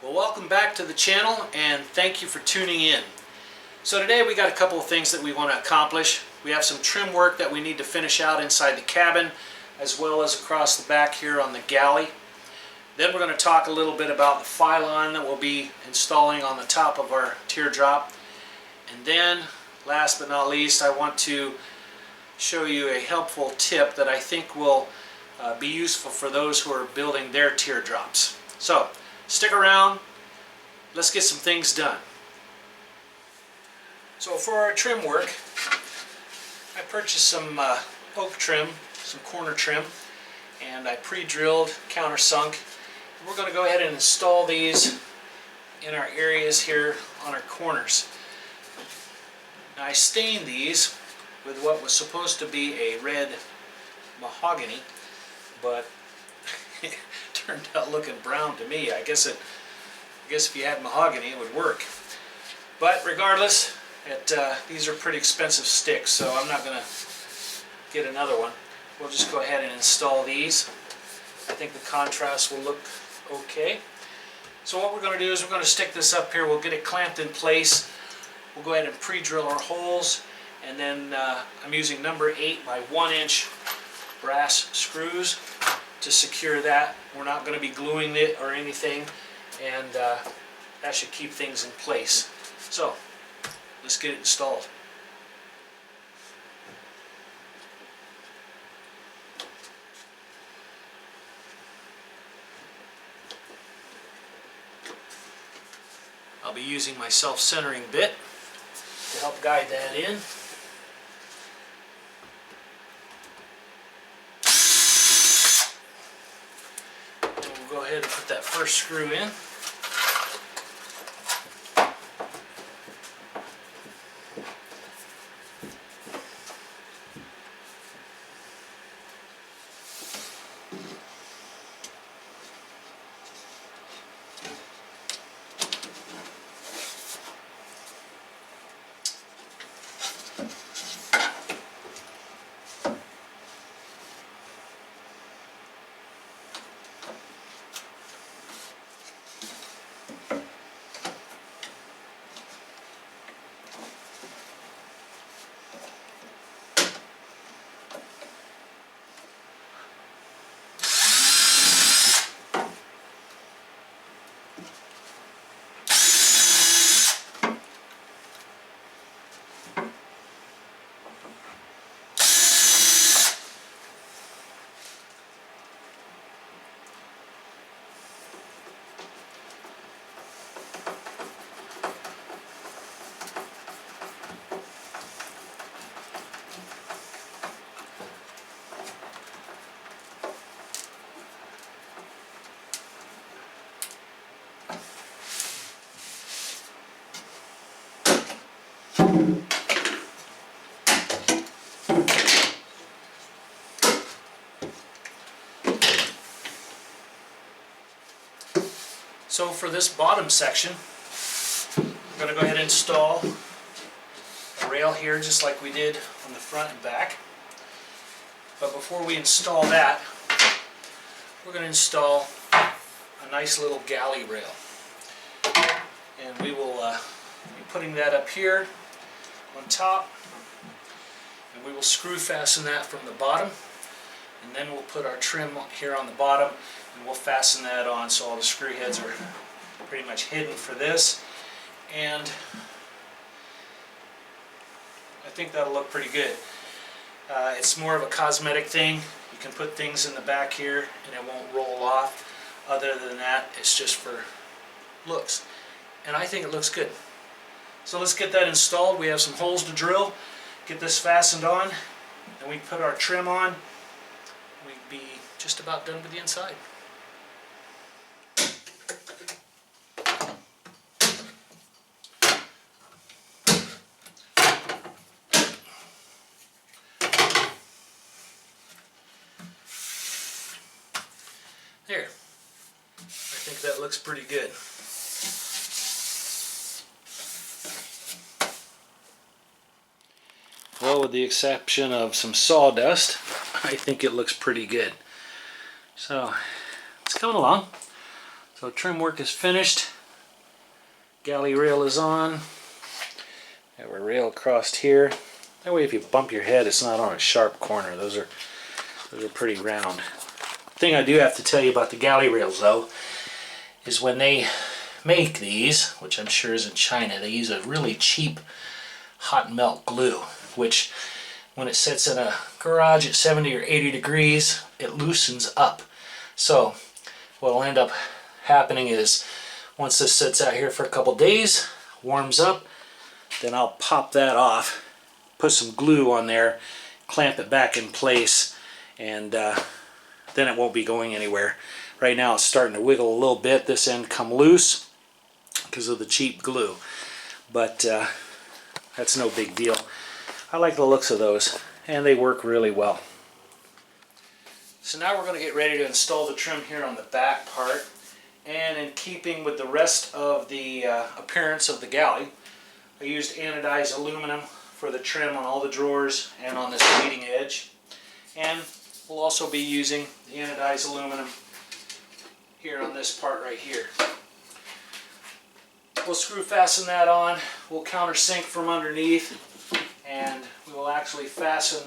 Well, welcome back to the channel and thank you for tuning in. So today we got a couple of things that we want to accomplish. We have some trim work that we need to finish out inside the cabin as well as across the back here on the galley. Then we're going to talk a little bit about the Filon that we'll be installing on the top of our teardrop. And then, last but not least, I want to show you a helpful tip that I think will be useful for those who are building their teardrops. So, stick around, let's get some things done. So for our trim work, I purchased some oak trim, some corner trim, and I pre-drilled, countersunk. We're going to go ahead and install these in our areas here on our corners. Now I stained these with what was supposed to be a red mahogany, but it turned out looking brown to me. I guess if you had mahogany it would work. But regardless, these are pretty expensive sticks, so I'm not going to get another one. We'll just go ahead and install these. I think the contrast will look okay. So what we're going to do is we're going to stick this up here. We'll get it clamped in place. We'll go ahead and pre-drill our holes, and then I'm using number 8 by 1 inch brass screws to secure that. We're not going to be gluing it or anything, and that should keep things in place. So let's get it installed. I'll be using my self-centering bit to help guide that in. And we'll go ahead and put that first screw in. So for this bottom section, I'm going to go ahead and install a rail here just like we did on the front and back. But before we install that, we're going to install a nice little galley rail. And we will be putting that up here on top, and we will screw fasten that from the bottom, and then we'll put our trim here on the bottom and we'll fasten that on so all the screw heads are pretty much hidden for this, and I think that'll look pretty good. It's more of a cosmetic thing. You can put things in the back here and it won't roll off. Other than that, it's just for looks, and I think it looks good. So let's get that installed. We have some holes to drill, get this fastened on, and we put our trim on. We'd be just about done with the inside. There. I think that looks pretty good. Well, with the exception of some sawdust, I think it looks pretty good. So it's coming along. So trim work is finished. Galley rail is on. Have a rail across here. That way if you bump your head, it's not on a sharp corner. Those are pretty round. Thing I do have to tell you about the galley rails though is when they make these, which I'm sure is in China, they use a really cheap hot melt glue, which when it sits in a garage at 70 or 80 degrees, it loosens up. So what will end up happening is once this sits out here for a couple days, warms up, then I'll pop that off, put some glue on there, clamp it back in place, and then it won't be going anywhere. Right now it's starting to wiggle a little bit, this end come loose because of the cheap glue, but that's no big deal. I like the looks of those, and they work really well. So now we're going to get ready to install the trim here on the back part, and in keeping with the rest of the appearance of the galley, I used anodized aluminum for the trim on all the drawers and on this leading edge, and we'll also be using the anodized aluminum here on this part right here. We'll screw fasten that on, we'll countersink from underneath, and we will actually fasten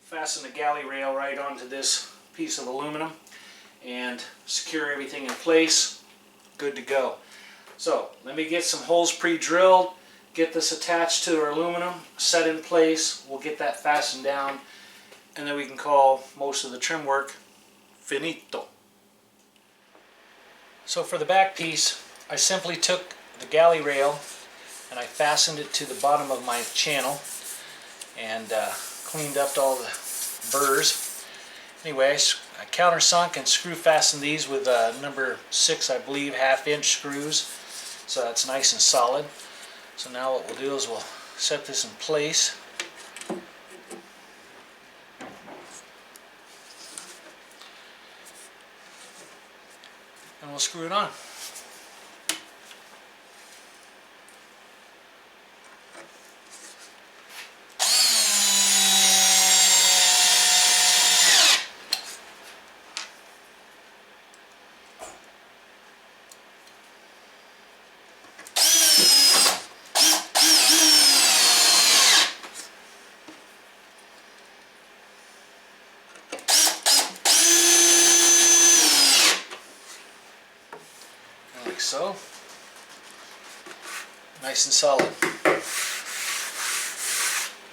the galley rail right onto this piece of aluminum and secure everything in place. Good to go. So let me get some holes pre-drilled, get this attached to our aluminum, set in place, we'll get that fastened down, and then we can call most of the trim work finito. So for the back piece, I simply took the galley rail and I fastened it to the bottom of my channel and cleaned up all the burrs. Anyway, I countersunk and screw fastened these with number 6, I believe, 1/2 inch screws. So that's nice and solid. So now what we'll do is we'll set this in place. And we'll screw it on. So, nice and solid,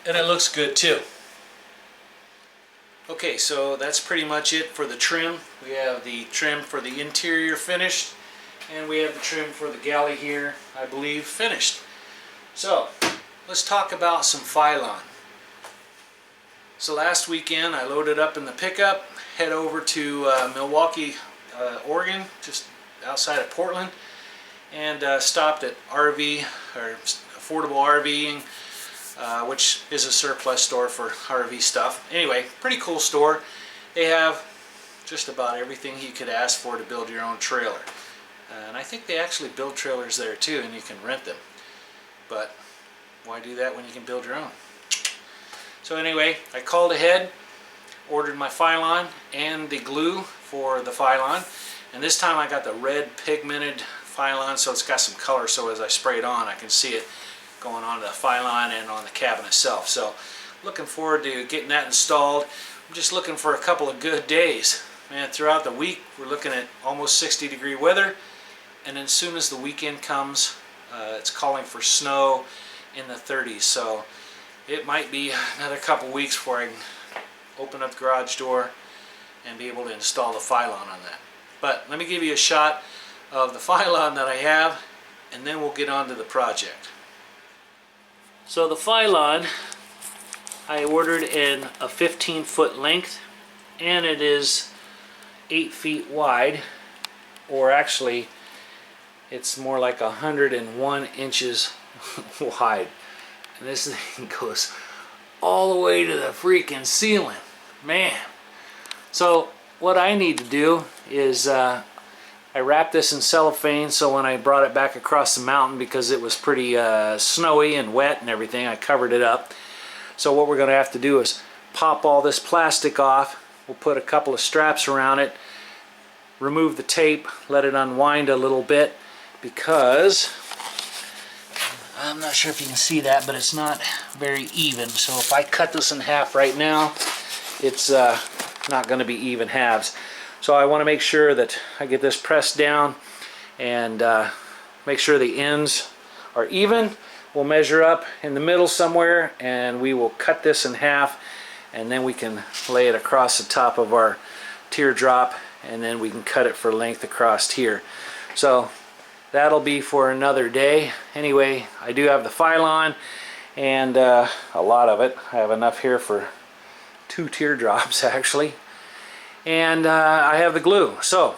and it looks good too. Okay, so that's pretty much it for the trim. We have the trim for the interior finished, and we have the trim for the galley here, I believe, finished. So let's talk about some Filon. So last weekend I loaded up in the pickup, head over to Milwaukee, Oregon, just outside of Portland, and stopped at RV, or Affordable RVing, which is a surplus store for RV stuff. Anyway, pretty cool store. They have just about everything you could ask for to build your own trailer. And I think they actually build trailers there too, and you can rent them. But why do that when you can build your own? So anyway, I called ahead, ordered my Filon and the glue for the Filon. And this time I got the red pigmented Filon, so it's got some color, so as I spray it on I can see it going on the Filon and on the cabin itself. So looking forward to getting that installed. I'm just looking for a couple of good days. Man, throughout the week we're looking at almost 60-degree weather, and then as soon as the weekend comes, it's calling for snow in the 30s. So it might be another couple weeks before I can open up the garage door and be able to install the Filon on that. But let me give you a shot of the Filon that I have, and then we'll get on to the project. So the Filon I ordered in a 15-foot length, and it is 8 feet wide, or actually it's more like 101 inches wide. And this thing goes all the way to the freaking ceiling. Man. So what I need to do is I wrapped this in cellophane, so when I brought it back across the mountain, because it was pretty snowy and wet and everything, I covered it up. So what we're going to have to do is pop all this plastic off, we'll put a couple of straps around it, remove the tape, let it unwind a little bit, because I'm not sure if you can see that, but it's not very even. So if I cut this in half right now, it's not going to be even halves. So I want to make sure that I get this pressed down and make sure the ends are even. We'll measure up in the middle somewhere, and we will cut this in half, and then we can lay it across the top of our teardrop, and then we can cut it for length across here. So that'll be for another day. Anyway, I do have the Filon, and a lot of it. I have enough here for 2 teardrops actually. And I have the glue. So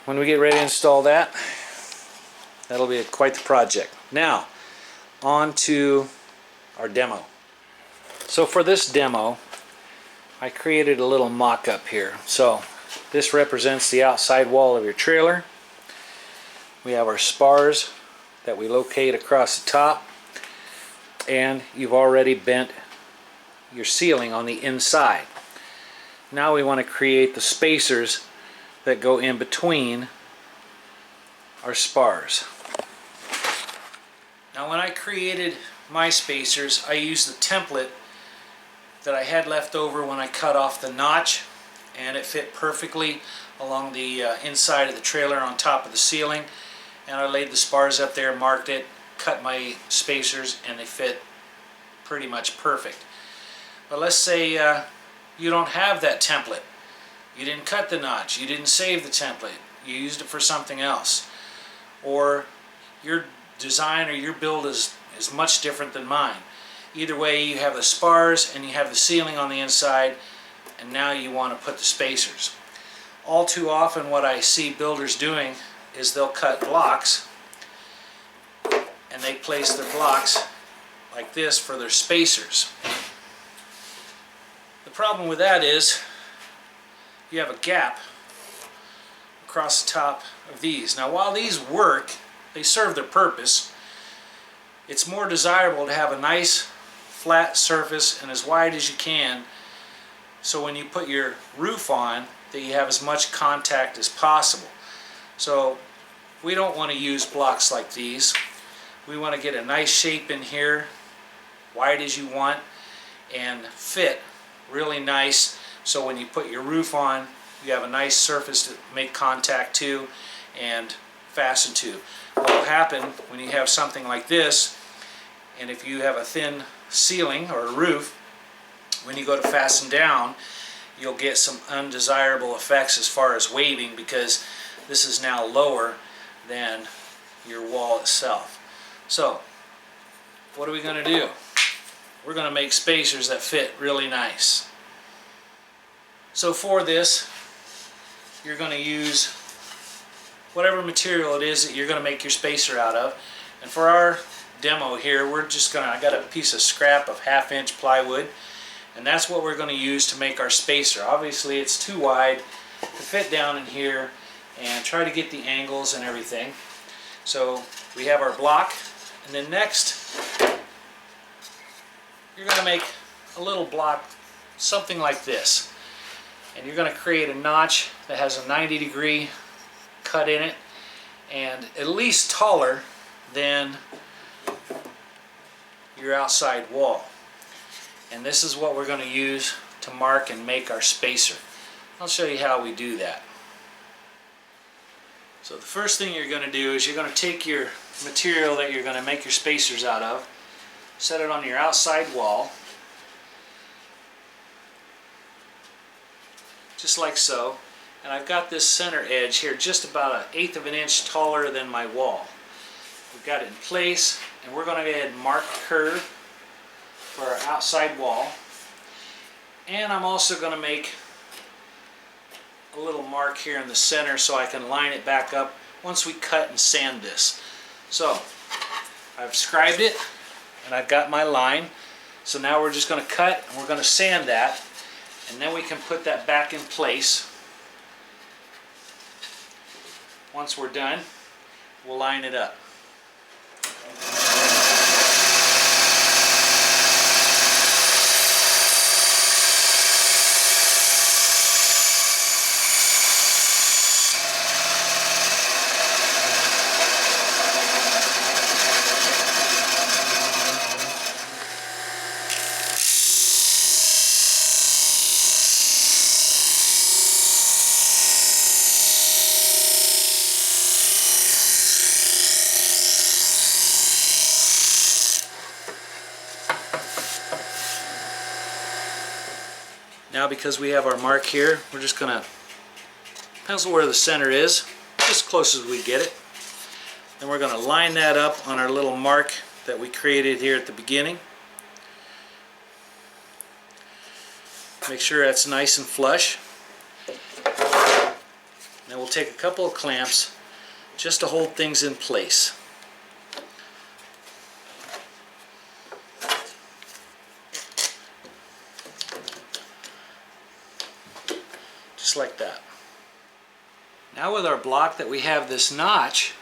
when we get ready to install that, that'll be quite the project. Now, on to our demo. So for this demo, I created a little mock-up here. So this represents the outside wall of your trailer. We have our spars that we locate across the top, and you've already bent your ceiling on the inside. Now we want to create the spacers that go in between our spars. Now when I created my spacers, I used the template that I had left over when I cut off the notch, and it fit perfectly along the inside of the trailer on top of the ceiling. And I laid the spars up there, marked it, cut my spacers, and they fit pretty much perfect. But let's say you don't have that template. You didn't cut the notch, you didn't save the template, you used it for something else. Or your design or your build is much different than mine. Either way, you have the spars and you have the ceiling on the inside, and now you want to put the spacers. All too often what I see builders doing is they'll cut blocks, and they place their blocks like this for their spacers. The problem with that is you have a gap across the top of these. Now while these work, they serve their purpose, it's more desirable to have a nice flat surface and as wide as you can, so when you put your roof on, that you have as much contact as possible. So we don't want to use blocks like these. We want to get a nice shape in here, wide as you want, and fit really nice, so when you put your roof on, you have a nice surface to make contact to and fasten to. What will happen when you have something like this, and if you have a thin ceiling or a roof, when you go to fasten down, you'll get some undesirable effects as far as waving, because this is now lower than your wall itself. So what are we going to do? We're going to make spacers that fit really nice. So for this, you're going to use whatever material it is that you're going to make your spacer out of. And for our demo here, we're just going to, I got a piece of scrap of 1/2-inch plywood, and that's what we're going to use to make our spacer. Obviously it's too wide to fit down in here, and try to get the angles and everything. So we have our block, and then next you're going to make a little block something like this, and you're going to create a notch that has a 90-degree cut in it, and at least taller than your outside wall. And this is what we're going to use to mark and make our spacer. I'll show you how we do that. So the first thing you're going to do is you're going to take your material that you're going to make your spacers out of, set it on your outside wall, just like so. And I've got this center edge here just about 1/8 of an inch taller than my wall. We've got it in place, and we're going to go ahead and mark the curve for our outside wall. And I'm also going to make a little mark here in the center so I can line it back up once we cut and sand this. So I've scribed it, and I've got my line. So now we're just going to cut, and we're going to sand that, and then we can put that back in place. Once we're done, we'll line it up. Now because we have our mark here, we're just going to pencil where the center is, just as close as we get it. Then we're going to line that up on our little mark that we created here at the beginning. Make sure that's nice and flush. Then we'll take a couple of clamps just to hold things in place. Just like that. Now with our block that we have this notch,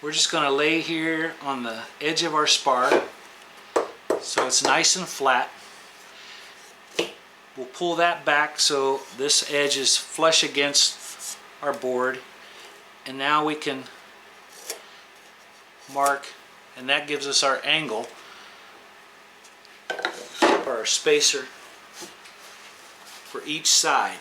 we're just going to lay here on the edge of our spar so it's nice and flat. We'll pull that back so this edge is flush against our board, and now we can mark, and that gives us our angle for our spacer for each side.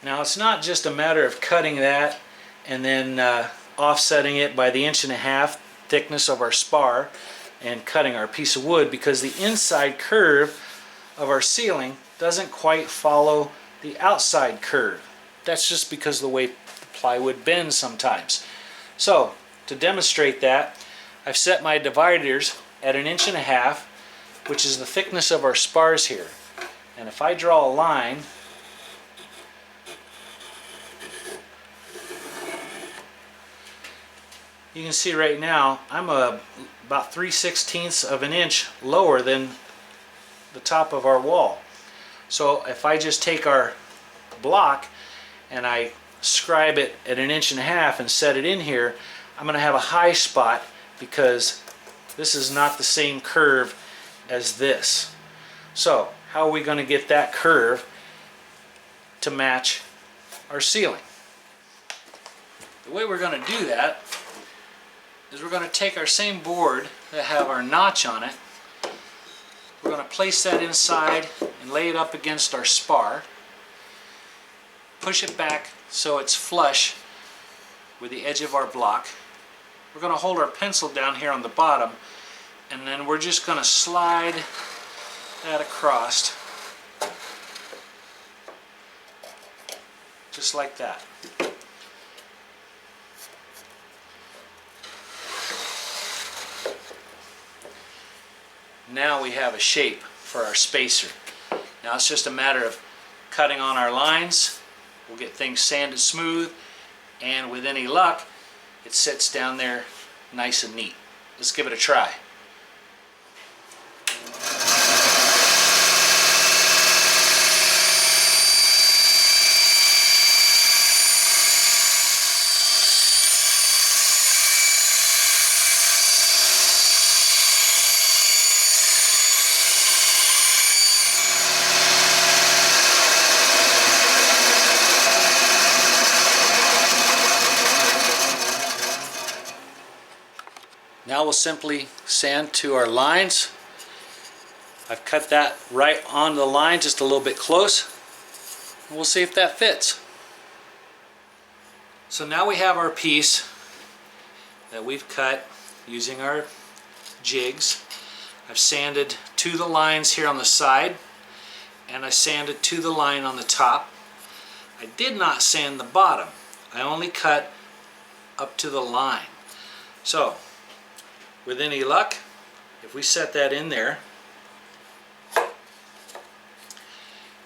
Now it's not just a matter of cutting that and then offsetting it by the 1.5 inch thickness of our spar and cutting our piece of wood, because the inside curve of our ceiling doesn't quite follow the outside curve. That's just because of the way the plywood bends sometimes. So to demonstrate that, I've set my dividers at 1.5 inches, which is the thickness of our spars here. And if I draw a line, you can see right now I'm about 3/16 of an inch lower than the top of our wall. So if I just take our block and I scribe it at 1.5 inches and set it in here, I'm going to have a high spot because this is not the same curve as this. So how are we going to get that curve to match our ceiling? The way we're going to do that is we're going to take our same board that have our notch on it, we're going to place that inside and lay it up against our spar, push it back so it's flush with the edge of our block. We're going to hold our pencil down here on the bottom, and then we're just going to slide that across just like that. Now we have a shape for our spacer. Now it's just a matter of cutting on our lines. We'll get things sanded smooth, and with any luck it sits down there nice and neat. Let's give it a try. Now we'll simply sand to our lines. I've cut that right on the line, just a little bit close. And we'll see if that fits. So now we have our piece that we've cut using our jigs. I've sanded to the lines here on the side, and I sanded to the line on the top. I did not sand the bottom. I only cut up to the line. So with any luck, if we set that in there,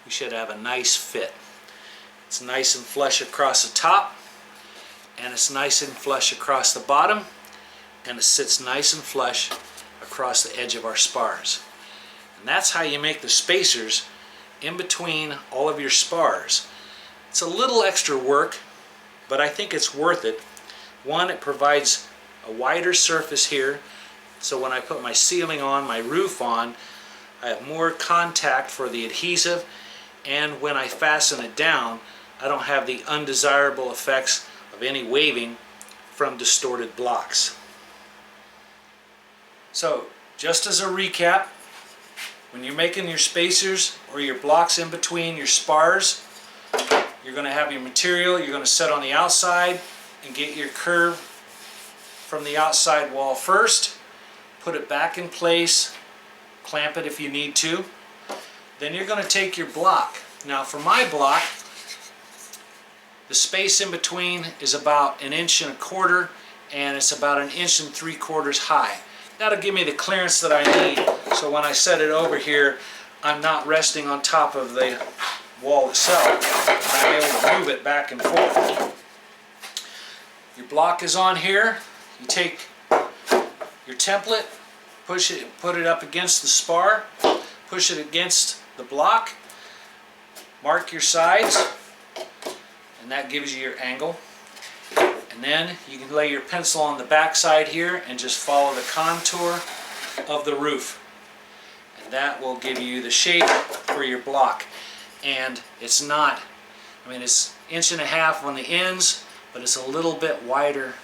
we should have a nice fit. It's nice and flush across the top, and it's nice and flush across the bottom, and it sits nice and flush across the edge of our spars. And that's how you make the spacers in between all of your spars. It's a little extra work, but I think it's worth it. One, it provides a wider surface here, so when I put my ceiling on, my roof on, I have more contact for the adhesive, and when I fasten it down, I don't have the undesirable effects of any waving from distorted blocks. So just as a recap, when you're making your spacers or your blocks in between your spars, you're going to have your material, you're going to set on the outside and get your curve from the outside wall first, put it back in place, clamp it if you need to. Then you're going to take your block. Now for my block, the space in between is about 1 1/4 inches, and it's about 1 3/4 inches high. That'll give me the clearance that I need, so when I set it over here, I'm not resting on top of the wall itself. I'm able to move it back and forth. Your block is on here. You take your template, put it up against the spar, push it against the block, mark your sides, and that gives you your angle. And then you can lay your pencil on the back side here and just follow the contour of the roof. And that will give you the shape for your block. And it's not, I mean, it's 1.5 inches on the ends, but it's a little bit wider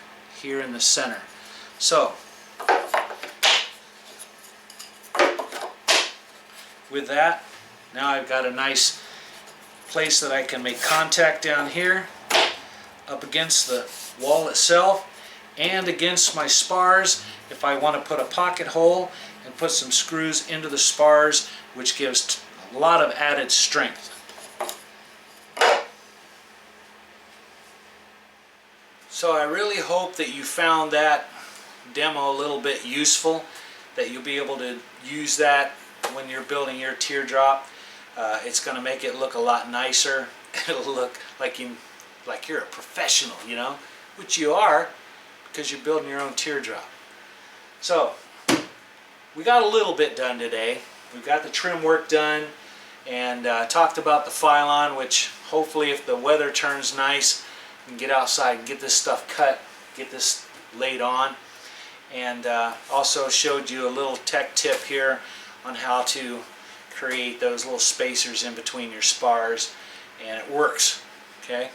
here in the center. So, with that, now I've got a nice place that I can make contact down here, up against the wall itself, and against my spars if I want to put a pocket hole and put some screws into the spars, which gives a lot of added strength. So I really hope that you found that demo a little bit useful, that you'll be able to use that when you're building your teardrop. It's going to make it look a lot nicer. It'll look like you're a professional, you know, which you are because you're building your own teardrop. So we got a little bit done today. We've got the trim work done, and talked about the Filon, which hopefully if the weather turns nice, we can get outside and get this stuff cut, get this laid on. And also showed you a little tech tip here on how to create those little spacers in between your spars, and it works. Okay,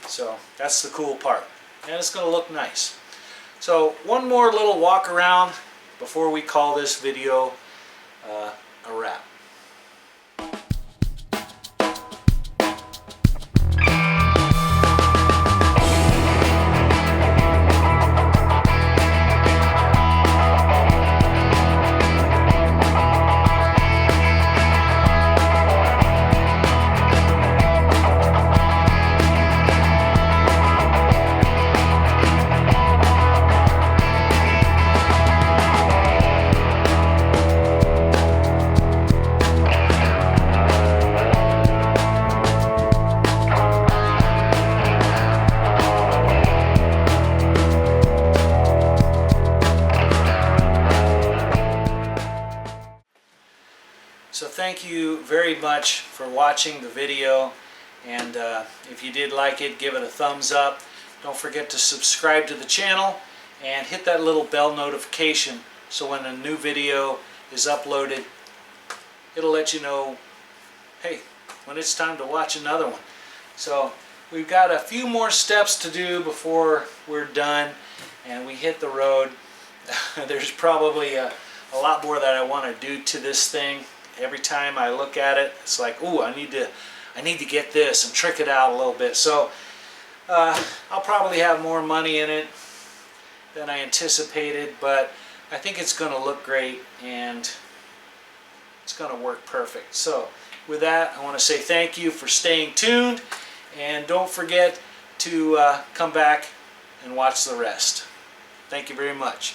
so that's the cool part, and it's going to look nice. So one more little walk around before we call this video a wrap. So thank you very much for watching the video, and if you did like it, give it a thumbs up. Don't forget to subscribe to the channel and hit that little bell notification so when a new video is uploaded, it'll let you know, hey, when it's time to watch another one. So we've got a few more steps to do before we're done and we hit the road. There's probably a lot more that I want to do to this thing. Every time I look at it, it's like, ooh, I need to get this and trick it out a little bit. So I'll probably have more money in it than I anticipated, but I think it's going to look great and it's going to work perfect. So with that, I want to say thank you for staying tuned, and don't forget to come back and watch the rest. Thank you very much.